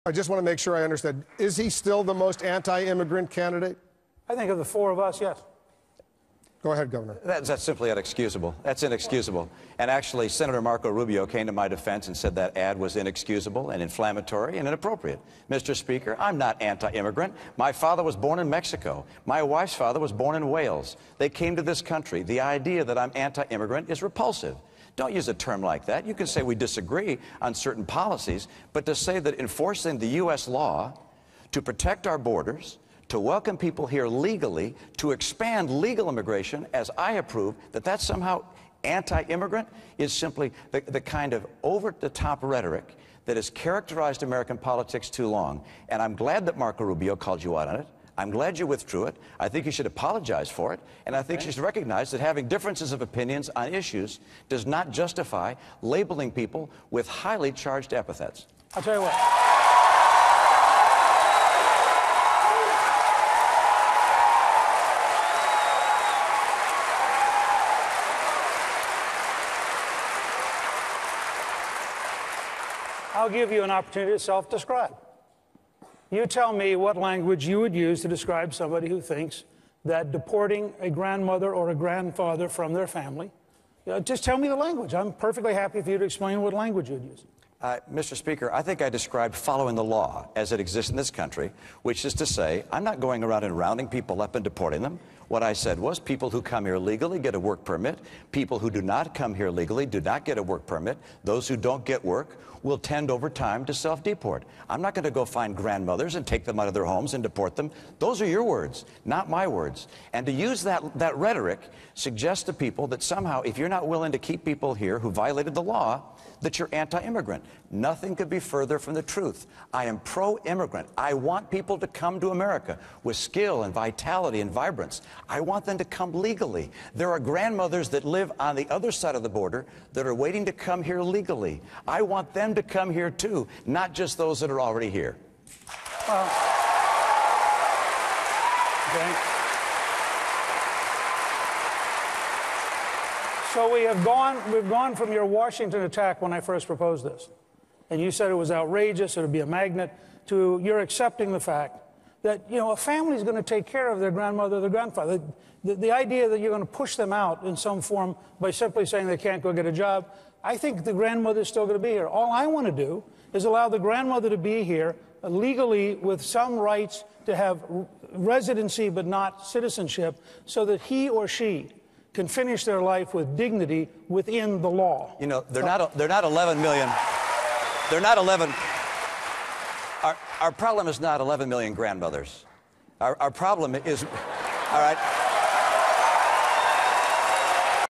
I just want to make sure I understand. Is he still the most anti-immigrant candidate? I think of the four of us, yes. Go ahead, Governor. That's simply inexcusable. That's inexcusable. And actually, Senator Marco Rubio came to my defense and said that ad was inexcusable and inflammatory and inappropriate. Mr. Speaker, I'm not anti-immigrant. My father was born in Mexico. My wife's father was born in Wales. They came to this country. The idea that I'm anti-immigrant is repulsive. Don't use a term like that. You can say we disagree on certain policies, but to say that enforcing the U.S. law to protect our borders, to welcome people here legally, to expand legal immigration, as I approve, that's somehow anti-immigrant is simply the kind of over-the-top rhetoric that has characterized American politics too long. And I'm glad that Marco Rubio called you out on it. I'm glad you withdrew it. I think you should apologize for it. And I think you should recognize that having differences of opinions on issues does not justify labeling people with highly charged epithets. I'll tell you what. I'll give you an opportunity to self-describe. You tell me what language you would use to describe somebody who thinks that deporting a grandmother or a grandfather from their family, just tell me the language. I'm perfectly happy for you to explain what language you'd use. Mr. Speaker, I think I described following the law as it exists in this country, which is to say, I'm not going around and rounding people up and deporting them. What I said was people who come here legally get a work permit. People who do not come here legally do not get a work permit. Those who don't get work will tend over time to self-deport. I'm not going to go find grandmothers and take them out of their homes and deport them. Those are your words, not my words. And to use that rhetoric suggests to people that somehow if you're not willing to keep people here who violated the law, that you're anti-immigrant. Nothing could be further from the truth. I am pro-immigrant. I want people to come to America with skill and vitality and vibrance. I want them to come legally. There are grandmothers that live on the other side of the border that are waiting to come here legally. I want them to come here too, not just those that are already here. Well, okay. So we've gone from your Washington attack when I first proposed this, and you said it was outrageous, it would be a magnet, to you're accepting the fact that, a family's going to take care of their grandmother or their grandfather. The idea that you're going to push them out in some form by simply saying they can't go get a job, I think the grandmother's still going to be here. All I want to do is allow the grandmother to be here legally with some rights to have residency but not citizenship, so that he or she can finish their life with dignity within the law. They're not 11 million. They're not 11. Our problem is not 11 million grandmothers. Our problem is, all right.